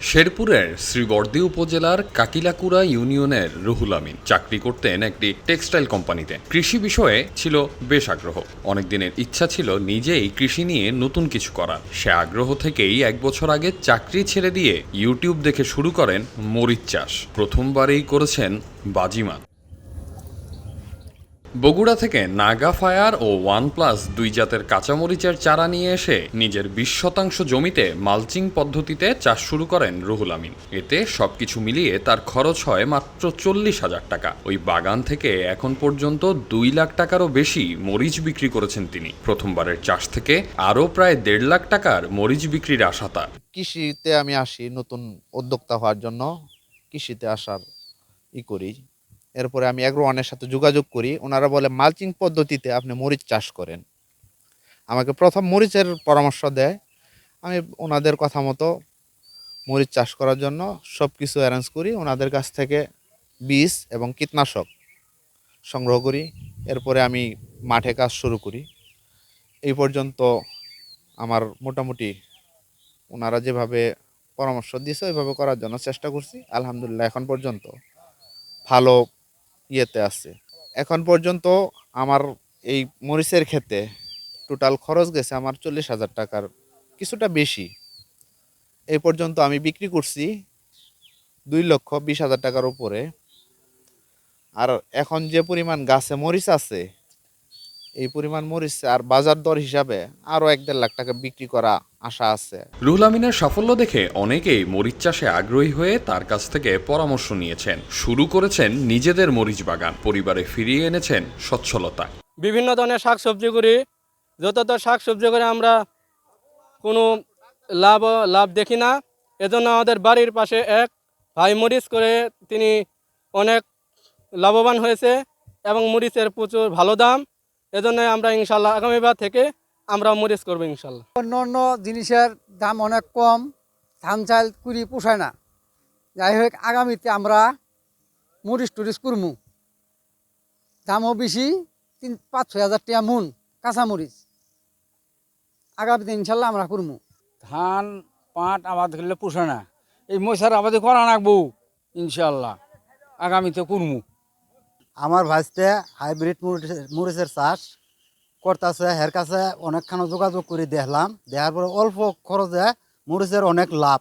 শেরপুরের শ্রীবর্দী উপজেলার কাকিলাকুড়া ইউনিয়নের রুহুল আমিন চাকরি করতেন একটি টেক্সটাইল কোম্পানিতে। কৃষি বিষয়ে ছিল বেশ আগ্রহ। অনেক দিনের ইচ্ছা ছিল নিজেই কৃষি নিয়ে নতুন কিছু করার। সে আগ্রহ থেকেই 1 বছর আগে চাকরি ছেড়ে দিয়ে ইউটিউব দেখে শুরু করেন মরিচ চাষ। প্রথমবারেই করেছেন বাজিমাত। বগুড়া থেকে নাগা ফায়ার ও OnePlus 2 জাতের কাঁচামরিচের চারা নিয়ে এসে নিজের 20% জমিতে মালচিং পদ্ধতিতে চাষ শুরু করেন রুহুল আমিন। এতে সবকিছু মিলিয়ে তার খরচ হয় মাত্র 40,000 টাকা। ওই বাগান থেকে এখন পর্যন্ত 2 লাখ টাকারও বেশি মরিচ বিক্রি করেছেন তিনি। প্রথমবারের চাষ থেকে আরও প্রায় 1.5 লাখ টাকার মরিচ বিক্রির আশা তার। কৃষিতে আমি আসি নতুন উদ্যোক্তা হওয়ার জন্য, কৃষিতে আসার করি। এরপরে আমি অ্যাগ্রো-ওয়ানের সাথে যোগাযোগ করি। ওনারা বলে মালচিং পদ্ধতিতে আপনি মরিচ চাষ করেন। আমাকে প্রথম মরিচের পরামর্শ দেয়। আমি ওনাদের কথা মতো মরিচ চাষ করার জন্য সব কিছু অ্যারেঞ্জ করি। ওনাদের কাছ থেকে বীজ এবং কীটনাশক সংগ্রহ করি। এরপরে আমি মাঠে কাজ শুরু করি। এই পর্যন্ত আমার মোটামুটি ওনারা যেভাবে পরামর্শ দিয়েছে ওইভাবে করার জন্য চেষ্টা করছি। আলহামদুলিল্লাহ এখন পর্যন্ত ভালো ইয়েতে আছে। এখন পর্যন্ত আমার এই মরিচের ক্ষেতে টোটাল খরচ গেছে আমার 40,000 টাকার কিছুটা বেশি। এই পর্যন্ত আমি বিক্রি করছি 2,20,000 টাকার উপরে। আর এখন যে পরিমাণ গাছে মরিচ আছে, এই পরিমাণ মরিচ আর বাজার দর হিসাবে আরও 1-1.5 লাখ টাকা বিক্রি করা আশা আছে। রুহুল আমিনের সাফল্য দেখে অনেকেই মরিচ চাষে আগ্রহী হয়ে তার কাছ থেকে পরামর্শ নিয়েছেন। শুরু করেছেন নিজেদের মরিচ বাগান। পরিবারে ফিরিয়ে এনেছেন সচ্ছলতা। বিভিন্ন ধরনের শাকসবজি করি। যত শাকসবজি করে আমরা কোনো লাভ দেখি না। এজন্য আমাদের বাড়ির পাশে এক ভাই মরিচ করে তিনি অনেক লাভবান হয়েছে এবং মরিচের প্রচুর ভালো দাম। এজন্য আমরা ইনশাল্লাহ আগামীবার থেকে আমরা মরিচ করবো ইনশাল্লাহ। অন্য অন্য জিনিসের দাম অনেক কম, ধান চাল কুড়ি পোষায় না। যাই হোক আগামীতে আমরা মরিচ টুরিচ করমু, দামও বেশি, 5-6 হাজার টাকা মন কাঁচা মরিচ। আগামীতে ইনশাল্লাহ আমরা করমু। ধান পাট আবাদ করলে পোষায় না, এই মশার আবাদে করা রাখবো ইনশাল্লাহ, আগামীতে করমু। আমার ভাইতে হাইব্রিড মরিচের চাষ করতেছে, হের কাছে অনেকখানো যোগাযোগ করে দেখলাম। দেখার পরে অল্প খরচে মরিচের অনেক লাভ।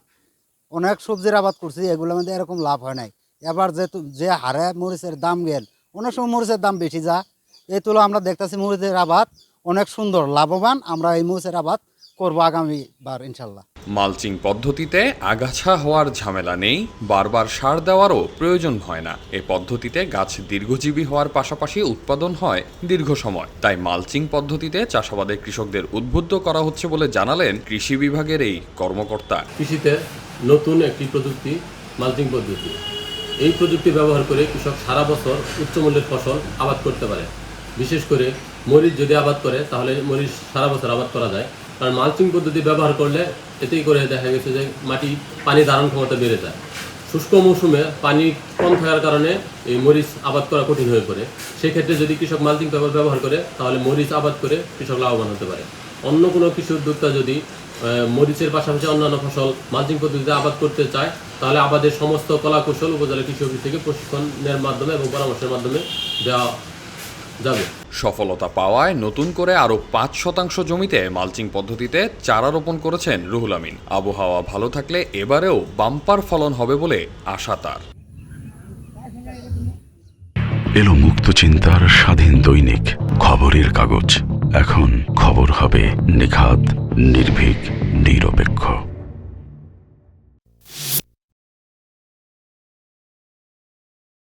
অনেক সবজির আবাদ করছি, এগুলোর মধ্যে এরকম লাভ হয় নাই। এবার যে হারে মরিচের দাম গেল, অনেক সময় মরিচের দাম বেশি যা, এই তুলো আমরা দেখতেছি মরিচের আবাদ অনেক সুন্দর লাভবান। আমরা এই মরিচের আবাদ করবো আগামীবার ইনশাল্লাহ। মালচিং পদ্ধতিতে আগাছা হওয়ার ঝামেলা নেই, বারবার সার দেওয়ারও প্রয়োজন হয় না। এ পদ্ধতিতে গাছ দীর্ঘজীবী হওয়ার পাশাপাশি উৎপাদন হয় দীর্ঘ সময়। তাই মালচিং পদ্ধতিতে চাষাবাদে কৃষকদের উদ্বুদ্ধ করা হচ্ছে বলে জানালেন কৃষি বিভাগের এই কর্মকর্তা। কৃষিতে নতুন একটি প্রযুক্তি মালচিং পদ্ধতি। এই প্রযুক্তি ব্যবহার করে কৃষক সারা বছর উচ্চমূল্যের ফসল আবাদ করতে পারে। বিশেষ করে মরিচ যদি আবাদ করে তাহলে মরিচ সারা বছর আবাদ করা যায়। কারণ মালচিং পদ্ধতি ব্যবহার করলে এতেই করে দেখা গেছে যে মাটি পানি ধারণ ক্ষমতা বেড়ে যায়। শুষ্ক মৌসুমে পানি কম থাকার কারণে এই মরিচ আবাদ করা কঠিন হয়ে পড়ে। সেক্ষেত্রে যদি কৃষক মালচিং পেপার ব্যবহার করে তাহলে মরিচ আবাদ করে কৃষক লাভবান হতে পারে। অন্য কোনো কৃষি উদ্যোক্তা যদি মরিচের পাশাপাশি অন্যান্য ফসল মালচিং পদ্ধতিতে আবাদ করতে চায় তাহলে আবাদের সমস্ত কলাকৌশল উপজেলা কৃষি অফিস থেকে প্রশিক্ষণের মাধ্যমে এবং পরামর্শের মাধ্যমে দেওয়া যাবে। সফলতা পাওয়ায় নতুন করে আরও 5% জমিতে মালচিং পদ্ধতিতে চারা রোপণ করেছেন রুহুল আমিন। আবহাওয়া ভালো থাকলে এবারেও বাম্পার ফলন হবে বলে আশা তার। এলো মুক্ত চিন্তার স্বাধীন দৈনিক খবরের কাগজ। এখন খবর হবে নিখাত, নির্ভীক, নিরপেক্ষ।